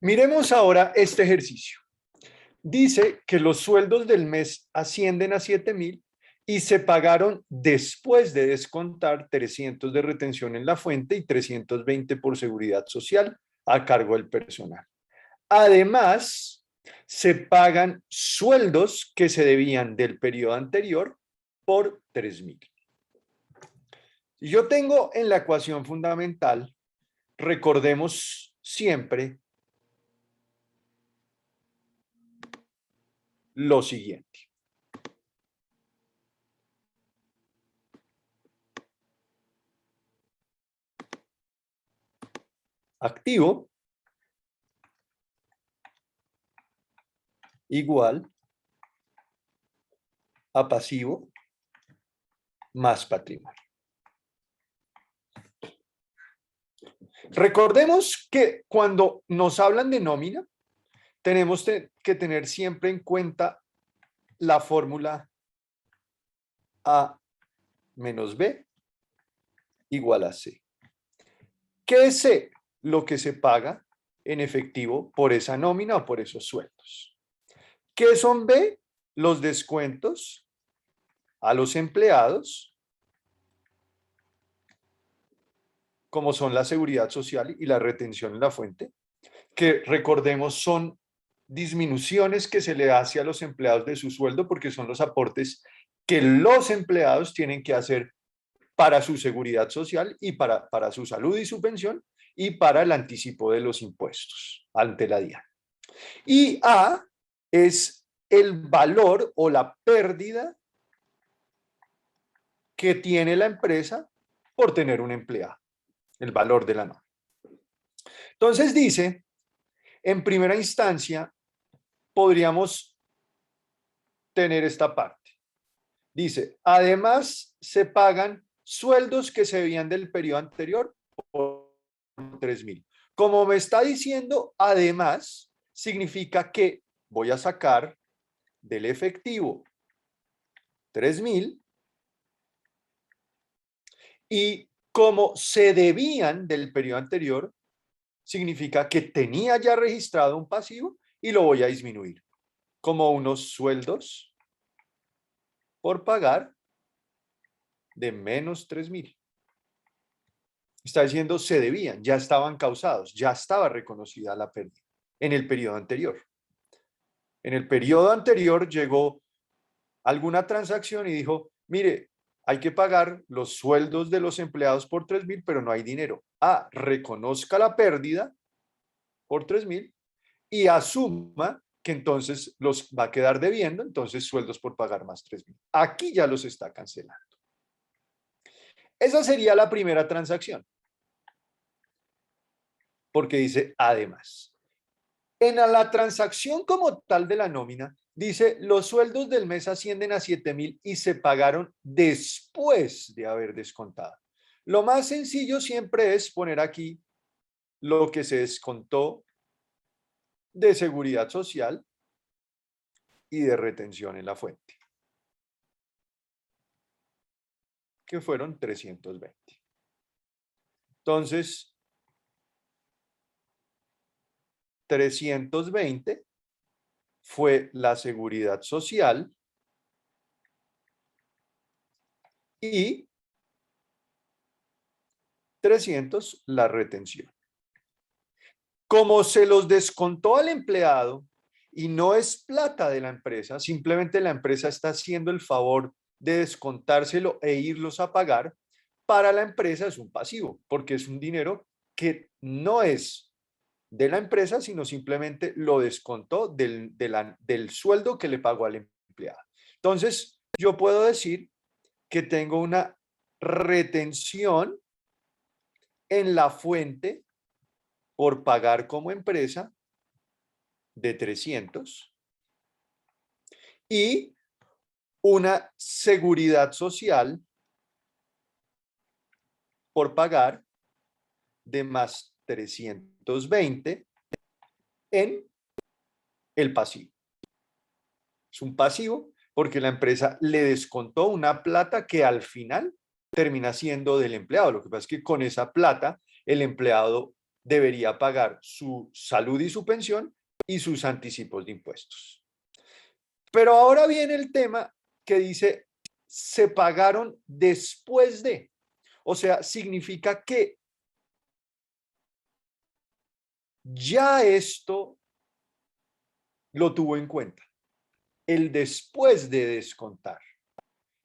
Miremos ahora este ejercicio. Dice que los sueldos del mes ascienden a 7.000 y se pagaron después de descontar 300 de retención en la fuente y 320 por seguridad social a cargo del personal. Además, se pagan sueldos que se debían del periodo anterior por 3.000. Yo tengo en la ecuación fundamental, recordemos siempre lo siguiente. Activo igual a pasivo más patrimonio. Recordemos que cuando nos hablan de nómina, tenemos que tener siempre en cuenta la fórmula A menos B igual a C. ¿Qué es C? Lo que se paga en efectivo por esa nómina o por esos sueldos. ¿Qué son B? Los descuentos a los empleados, como son la seguridad social y la retención en la fuente, que recordemos son disminuciones que se le hace a los empleados de su sueldo porque son los aportes que los empleados tienen que hacer para su seguridad social y para su salud y su pensión y para el anticipo de los impuestos ante la DIAN. Y A es el valor o la pérdida que tiene la empresa por tener un empleado, el valor de la nómina. Entonces dice, en primera instancia, podríamos tener esta parte. Dice, además se pagan sueldos que se debían del periodo anterior por 3.000. Como me está diciendo, además, significa que voy a sacar del efectivo 3.000 y como se debían del periodo anterior, significa que tenía ya registrado un pasivo y lo voy a disminuir como unos sueldos por pagar de menos 3.000. Está diciendo se debían, ya estaban causados, ya estaba reconocida la pérdida en el periodo anterior. En el periodo anterior llegó alguna transacción y dijo, mire, hay que pagar los sueldos de los empleados por 3.000, pero no hay dinero. Reconozca la pérdida por 3.000 y asuma que entonces los va a quedar debiendo, entonces sueldos por pagar más 3.000. Aquí ya los está cancelando. Esa sería la primera transacción. Porque dice además. En la transacción como tal de la nómina, dice los sueldos del mes ascienden a 7.000 y se pagaron después de haber descontado. Lo más sencillo siempre es poner aquí lo que se descontó de seguridad social y de retención en la fuente, que fueron 320. Entonces, 320 fue la seguridad social y 300 la retención. Como se los descontó al empleado y no es plata de la empresa, simplemente la empresa está haciendo el favor de descontárselo e irlos a pagar, para la empresa es un pasivo, porque es un dinero que no es de la empresa, sino simplemente lo descontó del sueldo que le pagó al empleado. Entonces, yo puedo decir que tengo una retención en la fuente por pagar como empresa de 300 y una seguridad social por pagar de más 320 en el pasivo. Es un pasivo porque la empresa le descontó una plata que al final termina siendo del empleado. Lo que pasa es que con esa plata el empleado debería pagar su salud y su pensión y sus anticipos de impuestos. Pero ahora viene el tema que dice, se pagaron después de. O sea, significa que ya esto lo tuvo en cuenta. El después de descontar.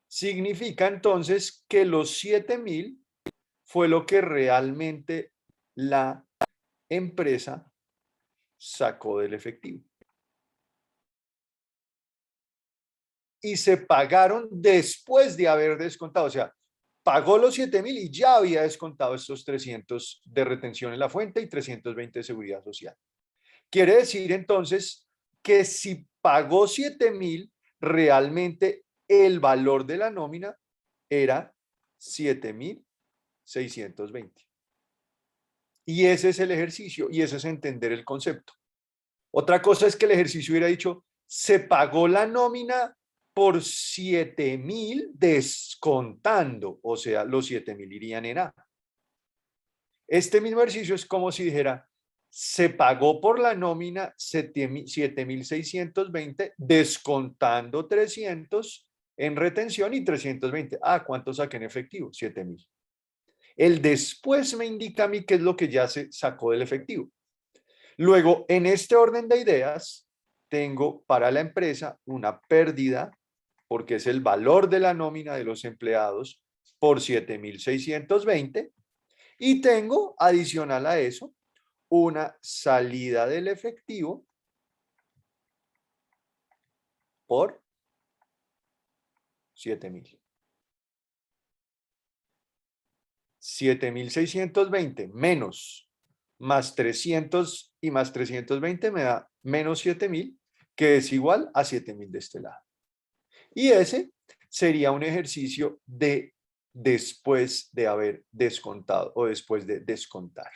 Significa entonces que los 7.000 fue lo que realmente la empresa sacó del efectivo. Y se pagaron después de haber descontado. O sea, pagó los 7.000 y ya había descontado estos 300 de retención en la fuente y 320 de seguridad social. Quiere decir entonces que si pagó 7.000, realmente el valor de la nómina era 7.620. Y ese es el ejercicio y ese es entender el concepto. Otra cosa es que el ejercicio hubiera dicho, se pagó la nómina por 7.000 descontando, o sea, los 7.000 irían en A. Este mismo ejercicio es como si dijera, se pagó por la nómina 7.620 descontando 300 en retención y 320. Ah, ¿cuánto saqué en efectivo? 7.000. El después me indica a mí qué es lo que ya se sacó del efectivo. Luego, en este orden de ideas, tengo para la empresa una pérdida, porque es el valor de la nómina de los empleados por 7.620, y tengo, adicional a eso, una salida del efectivo por 7.000. 7.620 menos más 300 y más 320 me da menos 7.000, que es igual a 7.000 de este lado. Y ese sería un ejercicio de después de haber descontado o después de descontar.